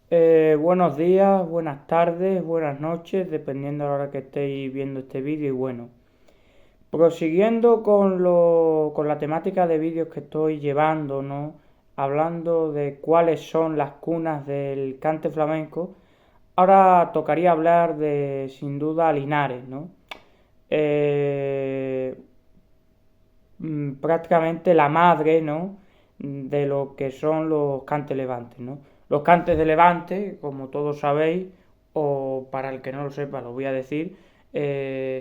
Buenos días, buenas tardes, buenas noches, dependiendo de la hora que estéis viendo este vídeo. Y bueno, prosiguiendo con la temática de vídeos que estoy llevando, ¿no? Hablando de cuáles son las cunas del cante flamenco, ahora tocaría hablar de, sin duda, Linares, ¿no? Eh, Prácticamente la madre, ¿no? De lo que son los cantes levantes, ¿no? Los cantes de Levante, como todos sabéis, o para el que no lo sepa, lo voy a decir,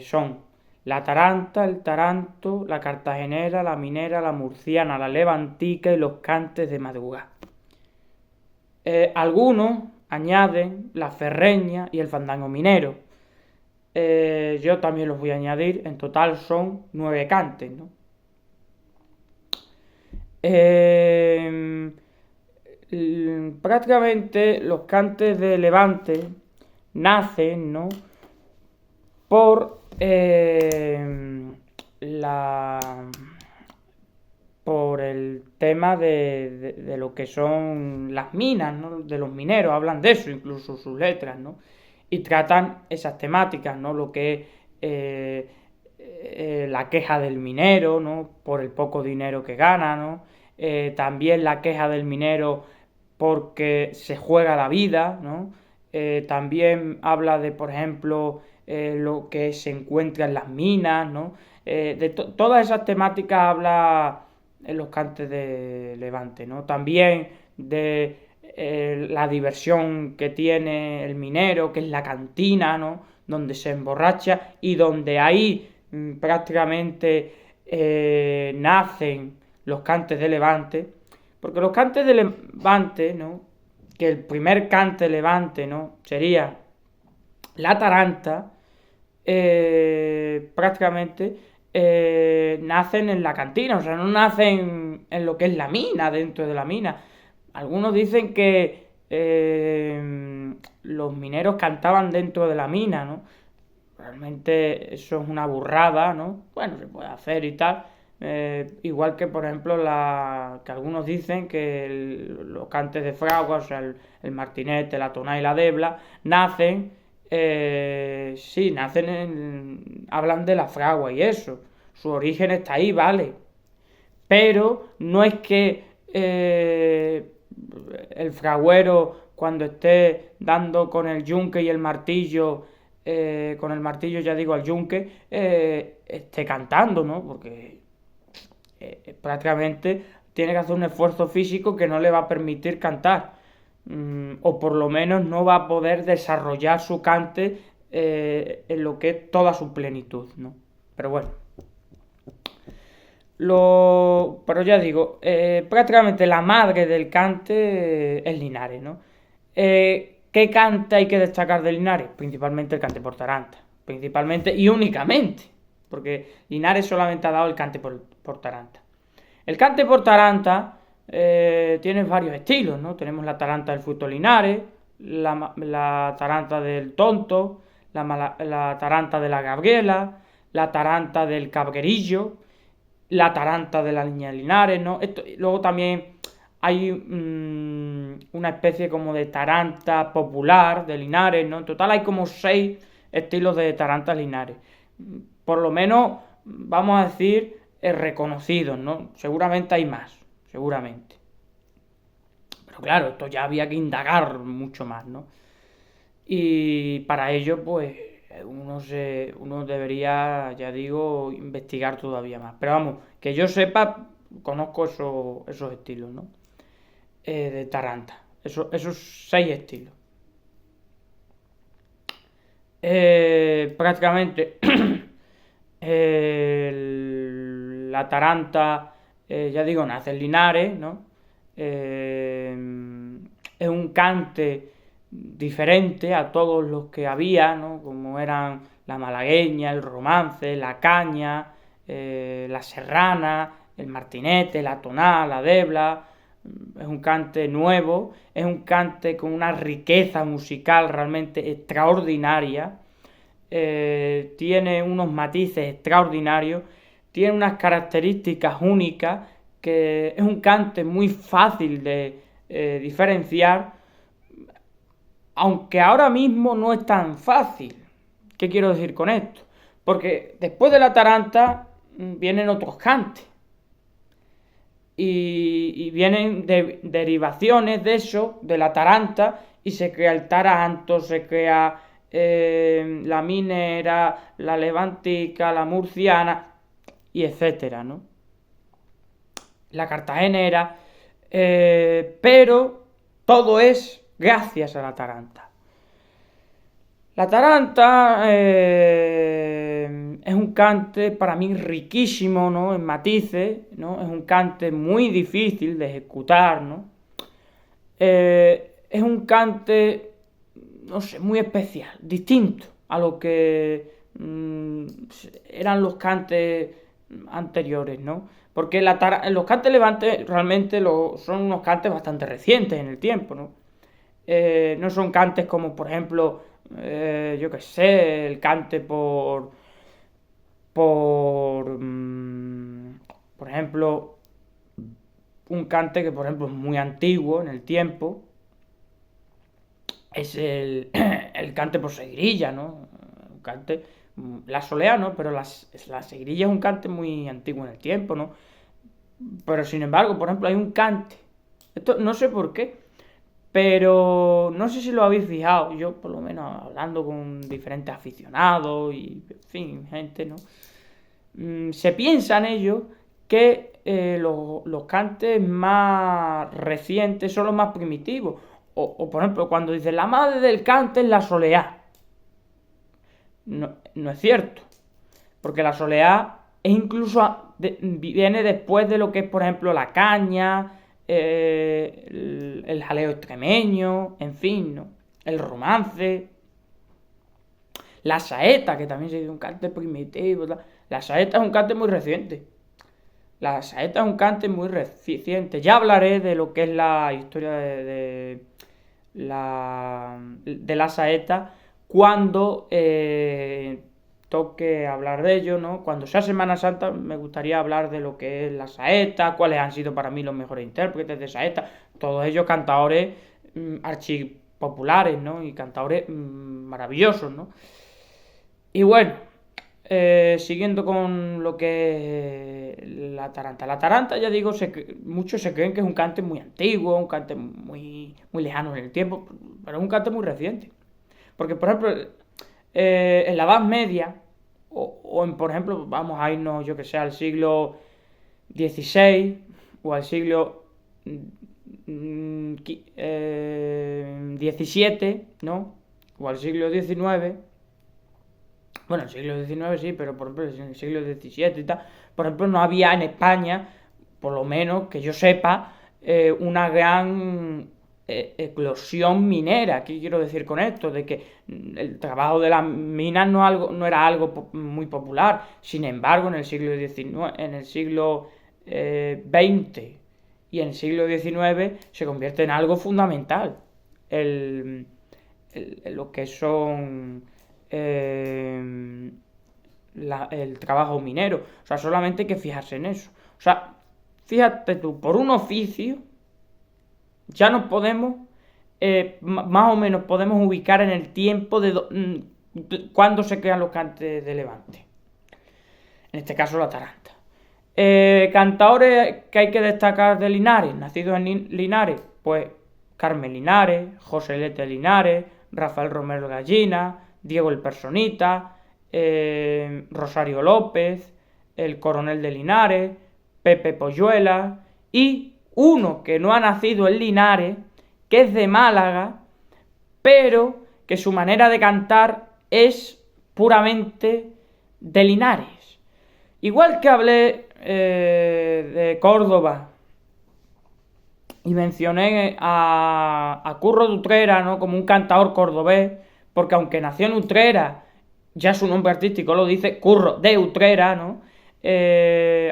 son la taranta, el taranto, la cartagenera, la minera, la murciana, la levantica y los cantes de madrugada. Algunos añaden la ferreña y el fandango minero. Yo también los voy a añadir, en total son 9 cantes, ¿no? Eh, Prácticamente los cantes de Levante nacen, ¿no? por la por el tema de lo que son las minas, ¿no? De los mineros, hablan de eso, incluso sus letras, ¿no? Y tratan esas temáticas, ¿no? Lo que es la queja del minero, ¿no? Por el poco dinero que gana, ¿no? También la queja del minero porque se juega la vida, ¿no? También habla de, por ejemplo, lo que se encuentra en las minas, ¿no? Todas esas temáticas habla en los cantes de Levante, ¿no? También de la diversión que tiene el minero, que es la cantina, ¿no? Donde se emborracha y donde ahí prácticamente nacen los cantes de Levante, porque los cantes de Levante, ¿no? Que el primer cante de Levante, ¿no? Sería la taranta, prácticamente nacen en la cantina, o sea, no nacen en lo que es la mina, dentro de la mina. Algunos dicen que los mineros cantaban dentro de la mina, ¿no? Realmente eso es una burrada, ¿no? Bueno, se puede hacer y tal. Igual que, por ejemplo, que algunos dicen que los cantes de fragua, o sea, el martinete, la tonada y la debla, nacen, sí, hablan de la fragua y eso. Su origen está ahí, vale. Pero no es que el fragüero, cuando esté dando con el yunque y el martillo, con el martillo ya digo al yunque, esté cantando, ¿no? Porque prácticamente tiene que hacer un esfuerzo físico que no le va a permitir cantar. O por lo menos no va a poder desarrollar su cante en lo que es toda su plenitud, ¿no? Pero bueno. Pero ya digo, prácticamente la madre del cante es Linares, ¿no? ¿Qué cante hay que destacar de Linares? Principalmente el cante por taranta. Principalmente y únicamente. Porque Linares solamente ha dado el cante por taranta. El cante por taranta tiene varios estilos, ¿no? Tenemos la taranta del fruto Linares, la taranta del tonto, la taranta de la Gabriela, la taranta del cabrerillo, la taranta de la niña de Linares, ¿no? Luego también hay una especie como de taranta popular de Linares, ¿no? En total hay como 6 estilos de taranta Linares. Por lo menos, vamos a decir, reconocidos, ¿no? Seguramente hay más, seguramente. Pero claro, esto ya había que indagar mucho más, ¿no? Y para ello, pues, uno debería, ya digo, investigar todavía más. Pero vamos, que yo sepa, conozco esos estilos, ¿no? De Taranta. Esos 6 estilos. Prácticamente la Taranta, ya digo, nace en Linares, ¿no? Es un cante diferente a todos los que había, ¿no? Como eran la malagueña, el romance, la caña, la serrana, el martinete, la tonal, la debla. Es un cante nuevo, es un cante con una riqueza musical realmente extraordinaria, tiene unos matices extraordinarios, tiene unas características únicas, que es un cante muy fácil de diferenciar, aunque ahora mismo no es tan fácil. ¿Qué quiero decir con esto? Porque después de la taranta vienen otros cantes. Y vienen derivaciones de eso, de la taranta, y se crea el taranto, se crea la minera, la levantica, la murciana, y etcétera, ¿no? La cartagenera, pero todo es gracias a la taranta. La taranta es un cante para mí riquísimo, ¿no? En matices, ¿no? Es un cante muy difícil de ejecutar, ¿no? Es un cante, no sé, muy especial, distinto a lo que eran los cantes anteriores, ¿no? Porque los cantes levantes realmente son unos cantes bastante recientes en el tiempo, ¿no? No son cantes como, por ejemplo, yo qué sé, el cante por ejemplo, un cante que, por ejemplo, es muy antiguo en el tiempo, es el cante por seguirilla, ¿no? Un cante, la solea, ¿no? Pero la seguirilla es un cante muy antiguo en el tiempo, ¿no? Pero sin embargo, por ejemplo, hay un cante, esto no sé por qué, pero no sé si lo habéis fijado, yo por lo menos hablando con diferentes aficionados y, en fin, gente, ¿no? Se piensa en ello que los cantes más recientes son los más primitivos. O, por ejemplo, cuando dice la madre del cante es la soleá. No es cierto. Porque la soleá es incluso viene después de lo que es, por ejemplo, la caña, el jaleo extremeño, en fin, ¿no? El romance, la saeta, que también se dice un cante primitivo. La saeta es un cante muy reciente. La saeta es un cante muy reciente. Ya hablaré de lo que es la historia de la saeta cuando toque hablar de ello, ¿no? Cuando sea Semana Santa me gustaría hablar de lo que es la saeta, cuáles han sido para mí los mejores intérpretes de saeta, todos ellos cantadores archipopulares, ¿no? Y cantadores maravillosos, ¿no? Y bueno, siguiendo con lo que es la taranta. La taranta, ya digo, muchos se creen que es un cante muy antiguo, un cante muy, muy lejano en el tiempo, pero es un cante muy reciente. Porque, por ejemplo, en la Edad Media, por ejemplo, vamos a irnos, yo que sé, al siglo XVI o al siglo XVII, ¿no? O al siglo XIX. Bueno, el siglo XIX sí, pero por ejemplo en el siglo XVII y tal, por ejemplo no había en España, por lo menos que yo sepa, una gran eclosión minera. ¿Qué quiero decir con esto? De que el trabajo de las minas no era algo muy popular. Sin embargo, en el siglo XIX, en el siglo XX y en el siglo XIX se convierte en algo fundamental. Lo que son el trabajo minero. O sea, solamente hay que fijarse en eso. O sea, fíjate tú, por un oficio ya nos podemos, más o menos podemos ubicar en el tiempo de cuándo se crean los cantes de Levante. En este caso la taranta. Cantaores que hay que destacar de Linares, nacidos en Linares, pues Carmen Linares, José Lete Linares, Rafael Romero Gallina, Diego el Personita, Rosario López, el Coronel de Linares, Pepe Polluela y uno que no ha nacido en Linares, que es de Málaga, pero que su manera de cantar es puramente de Linares. Igual que hablé de Córdoba y mencioné a Curro de Utrera, ¿no? Como un cantador cordobés, porque aunque nació en Utrera, ya su nombre artístico lo dice, Curro de Utrera, ¿no?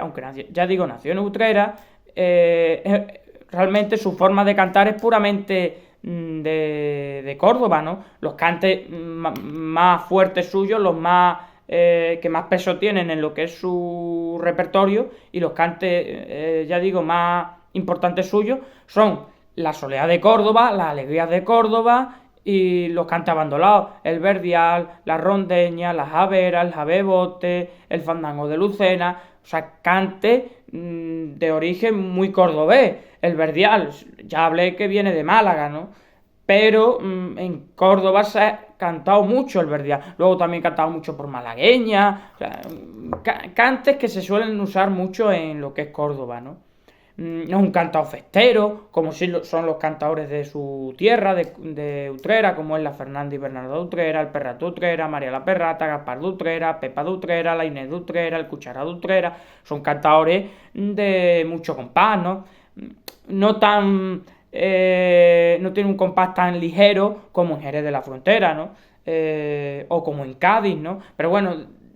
Aunque nació en Utrera, realmente su forma de cantar es puramente de Córdoba, ¿no? Los cantes más fuertes suyos, los más que más peso tienen en lo que es su repertorio, y los cantes, ya digo, más importantes suyos son la soleá de Córdoba, la alegría de Córdoba, y los cantes abandolados, el verdial, la rondeña, la javera, el javebote, el fandango de Lucena, o sea, cantes de origen muy cordobés. El verdial, ya hablé que viene de Málaga, ¿no? Pero en Córdoba se ha cantado mucho el verdial. Luego también cantado mucho por malagueña. O sea, cantes que se suelen usar mucho en lo que es Córdoba, ¿no? No es un cantado festero, como si son los cantadores de su tierra, de Utrera, como es la Fernanda y Bernardo de Utrera, el Perrato de Utrera, María la Perrata, Gaspar de Utrera, Pepa de Utrera, la Inés de Utrera, el Cuchara de Utrera. Son cantadores de mucho compás, ¿no? No tan... no tiene un compás tan ligero como en Jerez de la Frontera, ¿no? O como en Cádiz, ¿no? Pero bueno,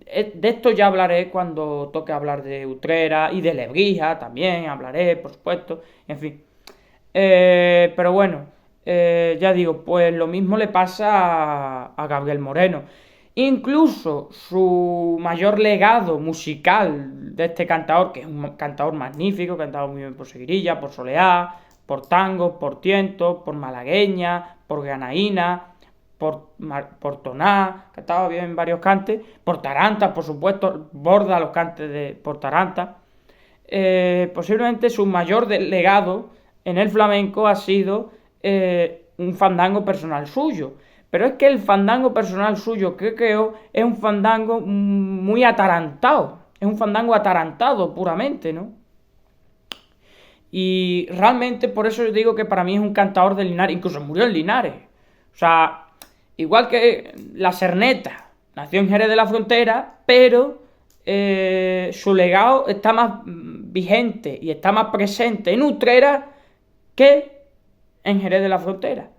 de esto ya hablaré cuando toque hablar de Utrera y de Lebrija también hablaré, por supuesto, en fin. Pero bueno, ya digo, pues lo mismo le pasa a Gabriel Moreno. Incluso su mayor legado musical de este cantador, que es un cantador magnífico, cantado muy bien por Seguirilla, por Soleá, por tangos, por tientos, por malagueña, por granaína, por toná, cantaba bien varios cantes, por tarantas, por supuesto, borda los cantes por tarantas. Posiblemente su mayor legado en el flamenco ha sido un fandango personal suyo. Pero es que el fandango personal suyo que creó es un fandango muy atarantado. Es un fandango atarantado puramente, ¿no? Y realmente por eso yo digo que para mí es un cantador de Linares. Incluso murió en Linares. O sea, igual que la Serneta, nació en Jerez de la Frontera, pero su legado está más vigente y está más presente en Utrera que en Jerez de la Frontera.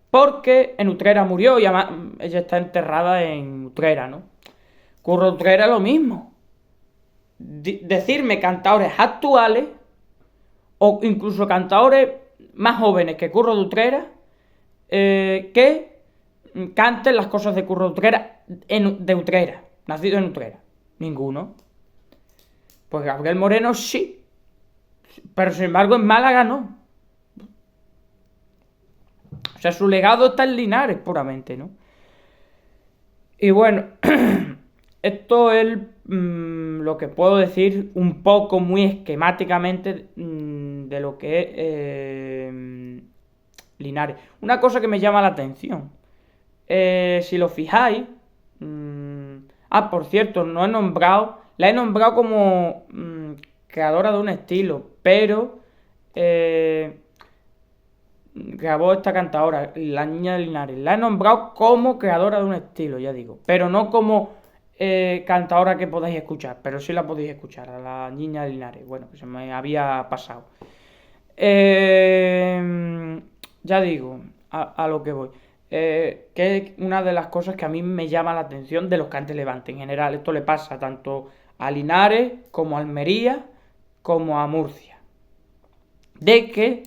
Porque en Utrera murió y además ella está enterrada en Utrera, ¿no? Curro Utrera lo mismo. Decirme cantadores actuales o incluso cantadores más jóvenes que Curro de Utrera que canten las cosas de Curro de Utrera, de Utrera, nacido en Utrera. Ninguno. Pues Gabriel Moreno sí, pero sin embargo en Málaga no. O sea, su legado está en Linares puramente, ¿no? Y bueno, esto es lo que puedo decir un poco muy esquemáticamente de lo que es Linares. Una cosa que me llama la atención, si lo fijáis, por cierto, no he nombrado, la he nombrado como creadora de un estilo, pero grabó esta cantadora, la Niña de Linares. La he nombrado como creadora de un estilo, ya digo, pero no como cantadora que podáis escuchar, pero sí la podéis escuchar, a la Niña de Linares. Bueno, que se me había pasado. Ya digo, a lo que voy. Que es una de las cosas que a mí me llama la atención de los cantes Levante en general. Esto le pasa tanto a Linares como a Almería como a Murcia. De que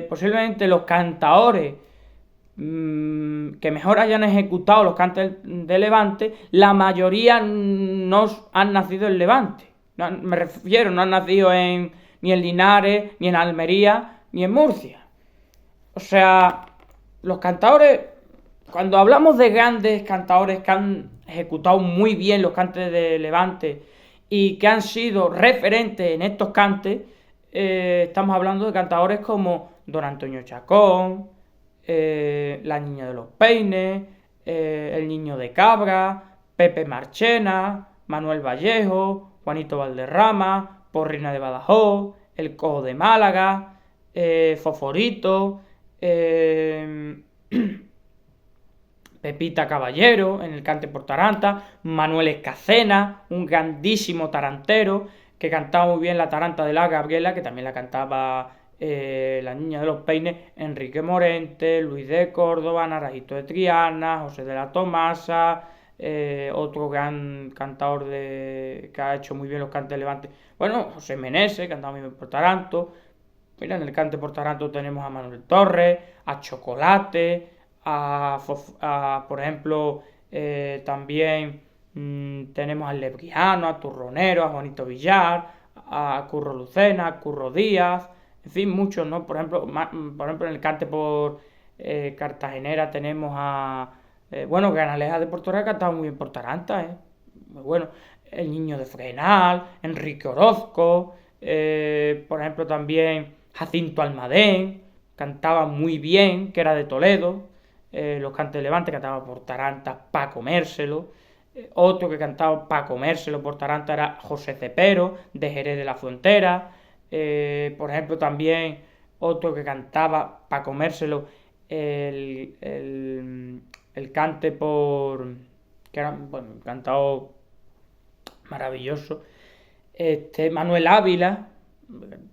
posiblemente los cantadores que mejor hayan ejecutado los cantes de Levante, la mayoría no han nacido en Levante. No, me refiero, no han nacido ni en Linares, ni en Almería, ni en Murcia. O sea, los cantadores, cuando hablamos de grandes cantadores que han ejecutado muy bien los cantes de Levante y que han sido referentes en estos cantes, estamos hablando de cantadores como Don Antonio Chacón, La Niña de los Peines, El Niño de Cabra, Pepe Marchena, Manuel Vallejo, Juanito Valderrama, Porrina de Badajoz, El Cojo de Málaga, Foforito, Pepita Caballero en el cante por taranta, Manuel Escacena, un grandísimo tarantero que cantaba muy bien la taranta de la Gabriela, que también la cantaba La Niña de los Peines, Enrique Morente, Luis de Córdoba, Naranjito de Triana, José de la Tomasa, otro gran cantador que ha hecho muy bien los cantes de Levante. Bueno, José Meneses, cantaba muy bien por taranto. Mira, en el cante por taranto tenemos a Manuel Torres, a Chocolate, por ejemplo, también tenemos al Lebriano, a Turronero, a Juanito Villar, a Curro Lucena, a Curro Díaz, en fin, muchos, ¿no? Por ejemplo, en el cante por cartagenera tenemos bueno, Canalejas de Puerto Real ha cantado muy bien por Taranta, muy bueno. El Niño de Fregenal, Enrique Orozco, por ejemplo también Jacinto Almadén, cantaba muy bien, que era de Toledo. Los Cantes de Levante cantaba por Taranta para comérselo. Otro que cantaba para comérselo por Taranta era José Cepero, de Jerez de la Frontera. Por ejemplo, también otro que cantaba para comérselo, el cante por... que era, bueno, un cantador maravilloso. Manuel Ávila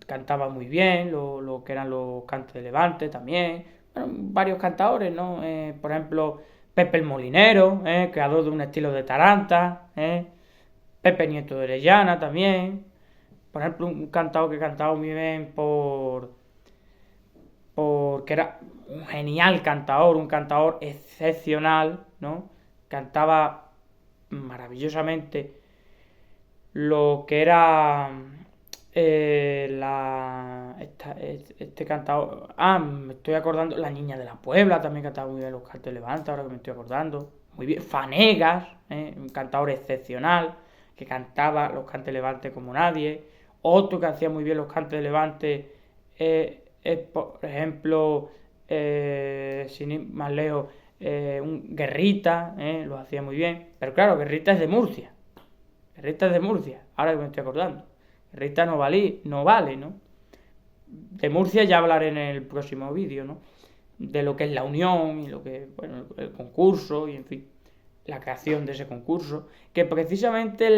cantaba muy bien, lo que eran los cantes de Levante también. Bueno, varios cantadores, ¿no? Por ejemplo, Pepe el Molinero, creador de un estilo de Taranta. Pepe Nieto de Orellana también. Por ejemplo, un cantador que cantaba muy bien porque era un genial cantador, un cantador excepcional, ¿no? Cantaba maravillosamente lo que era este cantador. Me estoy acordando. La Niña de la Puebla también cantaba muy bien los cantos de Levante, ahora que me estoy acordando. Muy bien. Fanegas, un cantador excepcional, que cantaba los cantos de Levante como nadie. Otro que hacía muy bien los cantos de Levante es, por ejemplo, sin ir más lejos, un Guerrita, lo hacía muy bien. Pero claro, Guerrita es de Murcia. Guerrita es de Murcia, ahora que me estoy acordando. Guerrita no vale, ¿no? De Murcia ya hablaré en el próximo vídeo, ¿no? De lo que es la unión y lo que, bueno, el concurso y, en fin, la creación de ese concurso. Que precisamente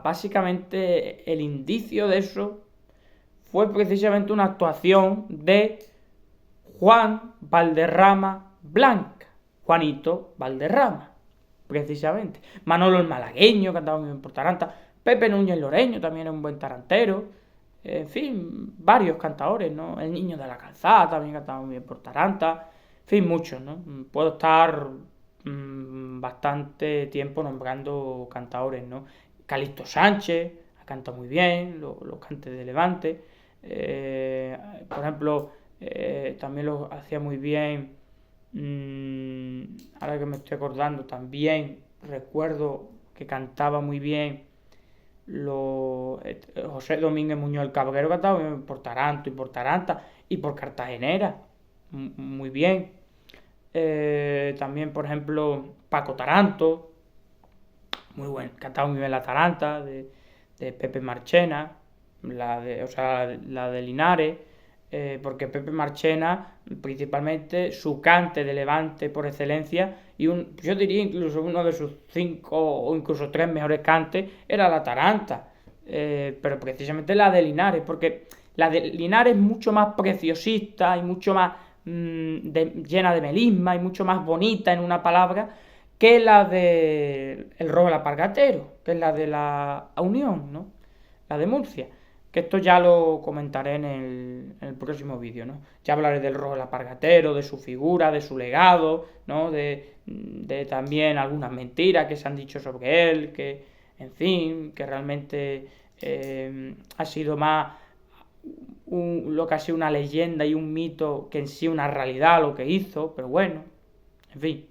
básicamente el indicio de eso fue precisamente una actuación de Juan Valderrama Blanca, Juanito Valderrama, precisamente. Manolo el Malagueño cantaba muy bien por Taranta. Pepe Núñez Loreño también es un buen tarantero. En fin, varios cantadores, ¿no? El Niño de la Calzada también cantaba muy bien por Taranta. En fin, muchos, ¿no? Puedo estar bastante tiempo nombrando cantadores, ¿no? Calixto Sánchez canta muy bien, los cantes de Levante. Por ejemplo, también lo hacía muy bien. Ahora que me estoy acordando, también recuerdo que cantaba muy bien José Domínguez Muñoz el Cabrero, cantaba muy bien por Taranto y por Taranta y por Cartagenera, muy bien. También, por ejemplo, Paco Taranto, muy bueno, cantaba muy bien la Taranta de Pepe Marchena, la de Linares. Porque Pepe Marchena, principalmente su cante de Levante por excelencia, y yo diría incluso uno de sus 5 o incluso 3 mejores cantes, era la Taranta. Pero precisamente la de Linares, porque la de Linares es mucho más preciosista y mucho más llena de melisma y mucho más bonita en una palabra que la de El Robo del Alpargatero, que es la de la Unión, ¿no? La de Murcia. Que esto ya lo comentaré en el próximo vídeo, ¿no? Ya hablaré del Rojo del Alpargatero, de su figura, de su legado, ¿no? De también algunas mentiras que se han dicho sobre él, que, en fin, que realmente ha sido más lo que ha sido una leyenda y un mito que en sí una realidad lo que hizo, pero bueno, en fin.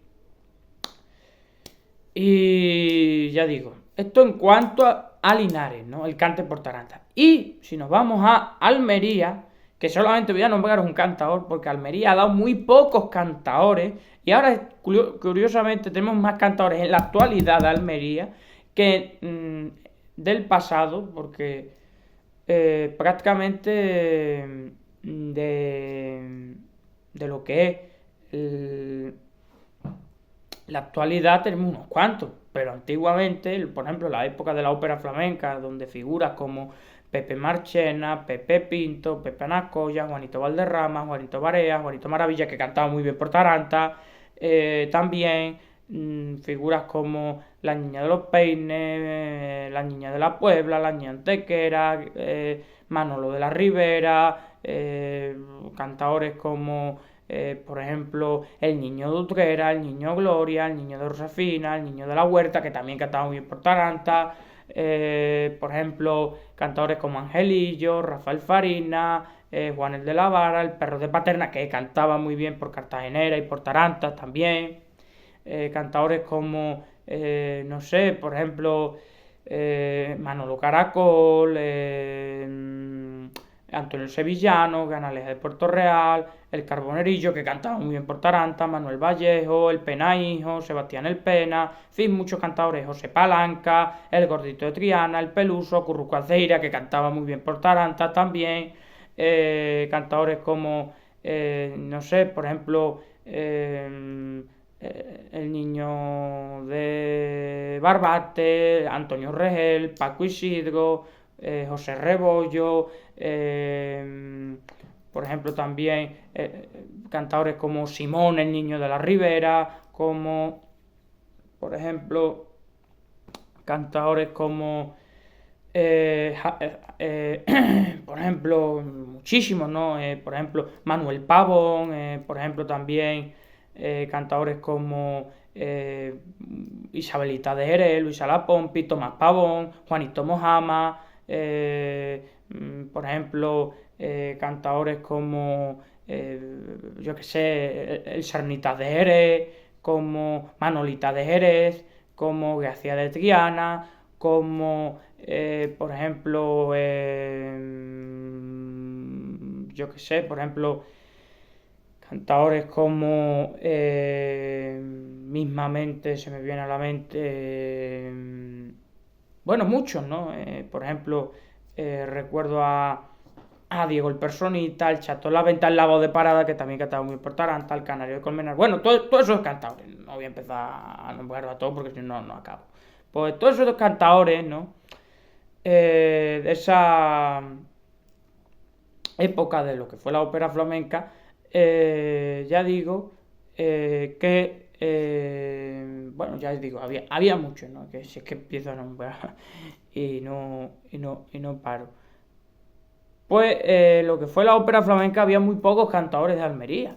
Y ya digo, esto en cuanto a Linares, ¿no? El cante por Taranta. Y si nos vamos a Almería, que solamente voy a nombrar un cantador, porque Almería ha dado muy pocos cantadores, y ahora curiosamente tenemos más cantadores en la actualidad de Almería que del pasado, porque prácticamente de lo que es la actualidad tenemos unos cuantos, pero antiguamente, por ejemplo, la época de la ópera flamenca, donde figuras como Pepe Marchena, Pepe Pinto, Pepe Anacoya, Juanito Valderrama, Juanito Barea, Juanito Maravilla, que cantaba muy bien por Taranta, también figuras como la Niña de los Peines, la Niña de la Puebla, la Niña Antequera, Manolo de la Ribera, cantadores como por ejemplo, el Niño de Utrera, el Niño Gloria, el Niño de Rosafina, el Niño de la Huerta, que también cantaba muy bien por Taranta, Por ejemplo, cantadores como Angelillo, Rafael Farina, Juan el de la Vara, el Perro de Paterna, que cantaba muy bien por Cartagenera y por Tarantas también. Cantadores como, no sé, por ejemplo, Manolo Caracol, Antonio Sevillano, Canaleja de Puerto Real, el Carbonerillo, que cantaba muy bien por Taranta, Manuel Vallejo, el Penaijo, Sebastián el Pena, en fin, muchos cantadores, José Palanca, el Gordito de Triana, el Peluso, Curruco Aceira, que cantaba muy bien por Taranta también, cantadores como, no sé, por ejemplo, el niño de Barbate, Antonio Regel, Paco Isidro, José Rebollo, por ejemplo también cantadores como Simón, el niño de la Ribera, como por ejemplo cantadores como por ejemplo muchísimos, ¿no? Por ejemplo Manuel Pavón, por ejemplo también cantadores como Isabelita de Jerez, Luisa La Pompi, Tomás Pavón, Juanito Mojama, por ejemplo, cantadores como, yo que sé, el Sarnita de Jerez, como Manolita de Jerez, como García de Triana, como, por ejemplo, yo que sé, por ejemplo, cantadores como mismamente se me viene a la mente, bueno, muchos, ¿no? Por ejemplo, recuerdo a Diego el Personita, el Chato La Venta, el Lavo de Parada, que también cantaba muy por Taranta, el Canario de Colmenar. Bueno, todos esos cantadores. No voy a empezar a nombrar a todos porque si no, no acabo. Pues todos esos cantadores, ¿no? De esa época de lo que fue la ópera flamenca, ya digo que, bueno, ya os digo, había muchos, ¿no? Que si es que empiezo a nombrar y no paro. Pues lo que fue la ópera flamenca había muy pocos cantadores de Almería,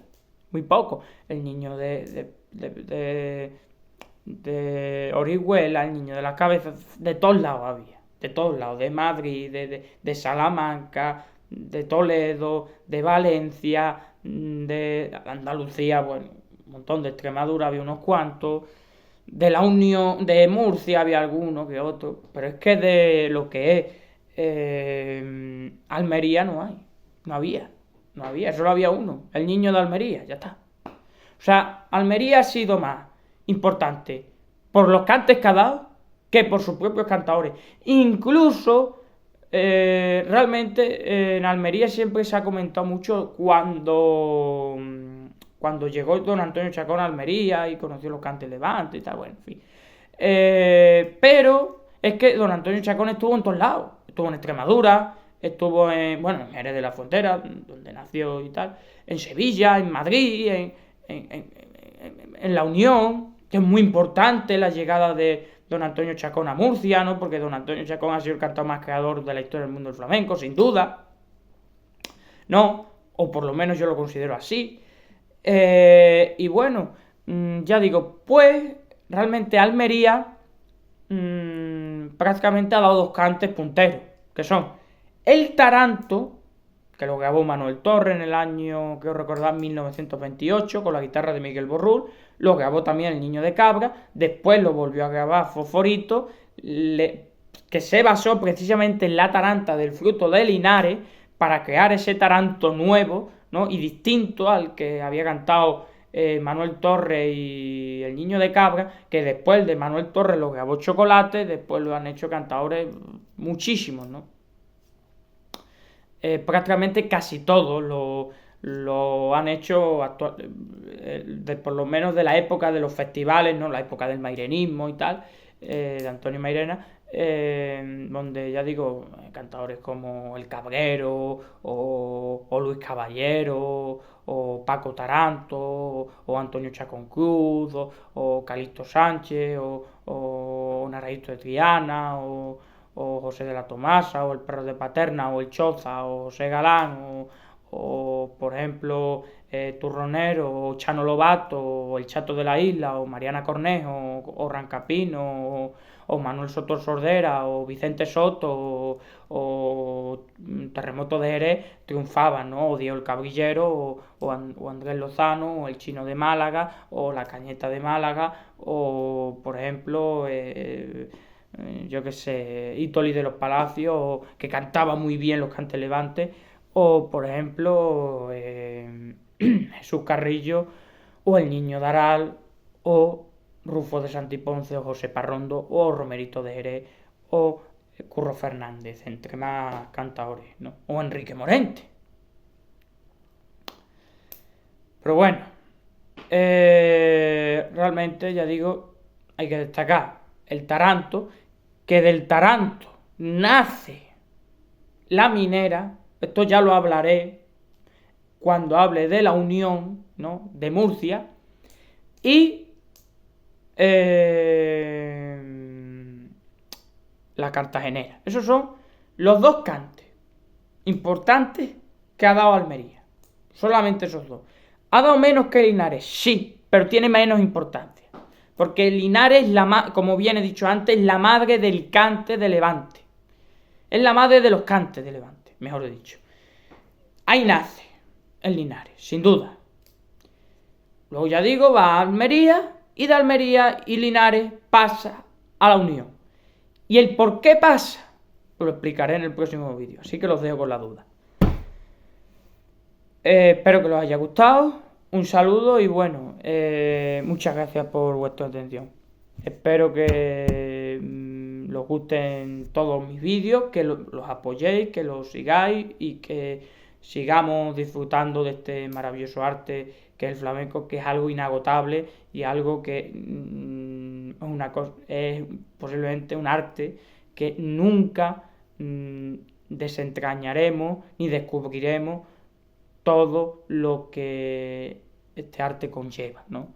muy pocos. El niño de Orihuela, el niño de las cabezas, de todos lados había, de todos lados, de Madrid, de Salamanca, de Toledo, de Valencia, de Andalucía, bueno, un montón, de Extremadura había unos cuantos, de la Unión, de Murcia había algunos que otros, pero es que de lo que es Almería no hay, no había, solo había uno, el niño de Almería, ya está. O sea, Almería ha sido más importante por los cantes que ha dado que por sus propios cantadores. Incluso, realmente, en Almería siempre se ha comentado mucho cuando llegó don Antonio Chacón a Almería y conoció los cantes Levante y tal, bueno, en fin. Pero es que don Antonio Chacón estuvo en todos lados. Estuvo en Extremadura, estuvo en Jerez de la Frontera, donde nació y tal, en Sevilla, en Madrid, en La Unión, que es muy importante la llegada de don Antonio Chacón a Murcia, ¿no? Porque don Antonio Chacón ha sido el cantador más creador de la historia del mundo del flamenco, sin duda, ¿no? O por lo menos yo lo considero así. Y bueno, ya digo, pues realmente Almería prácticamente ha dado dos cantes punteros, que son el taranto, que lo grabó Manuel Torre en el año, creo recordar, 1928, con la guitarra de Miguel Borrul, lo grabó también el Niño de Cabra, después lo volvió a grabar Fosforito, que se basó precisamente en la taranta del Fruto de Linares, para crear ese taranto nuevo, ¿no? Y distinto al que había cantado Manuel Torres y el Niño de Cabra, que después de Manuel Torres lo grabó Chocolate, después lo han hecho cantadores muchísimos, ¿no? Prácticamente casi todos lo han hecho por lo menos de la época de los festivales, ¿no? La época del mairenismo y tal, de Antonio Mairena, donde ya digo, cantadores como El Cabrero o Luis Caballero o Paco Taranto o Antonio Chacón Cruz o Calixto Sánchez o Naraíto de Triana o José de la Tomasa, o el Perro de Paterna, o el Choza, o José Galán, o por ejemplo Turronero, o Chano Lobato, o El Chato de la Isla, o Mariana Cornejo, o Rancapino, o Manuel Soto Sordera, o Vicente Soto, o Terremoto de Jerez triunfaban, ¿no? O Diego el Cabrillero, o Andrés Lozano, o El Chino de Málaga, o La Cañeta de Málaga, o por ejemplo yo qué sé, Ítoli de los Palacios, que cantaba muy bien los cantelevantes, o por ejemplo Jesús Carrillo, o El Niño de Aral, o Rufo de Santiponce, o José Parrondo, o Romerito de Jerez, o Curro Fernández, entre más cantadores, ¿no? O Enrique Morente. Pero bueno, realmente, ya digo, hay que destacar el taranto, que del taranto nace la minera. Esto ya lo hablaré cuando hable de la Unión, ¿no?, de Murcia, y la Cartagenera. Esos son los dos cantes importantes que ha dado Almería. Solamente esos dos. ¿Ha dado menos que Linares? Sí, pero tiene menos importancia. Porque Linares, como bien he dicho antes, es la madre del cante de Levante. Es la madre de los cantes de Levante, mejor dicho. Ahí nace el Linares, sin duda. Luego, ya digo, va a Almería, y de Almería y Linares pasa a la Unión. ¿Y el por qué pasa? Pues lo explicaré en el próximo vídeo, así que los dejo con la duda. Espero que les haya gustado. Un saludo y bueno, muchas gracias por vuestra atención. Espero que os gusten todos mis vídeos, que los apoyéis, que los sigáis y que sigamos disfrutando de este maravilloso arte que es el flamenco, que es algo inagotable y algo que es posiblemente un arte que nunca desentrañaremos ni descubriremos todo lo que este arte conlleva, ¿no?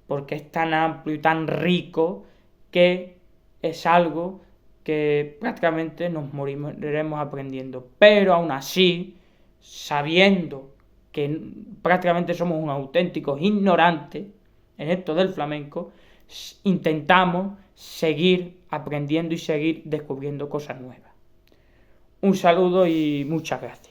Porque es tan amplio y tan rico que es algo que prácticamente nos moriremos aprendiendo. Pero aún así, sabiendo que prácticamente somos unos auténticos ignorantes en esto del flamenco, intentamos seguir aprendiendo y seguir descubriendo cosas nuevas. Un saludo y muchas gracias.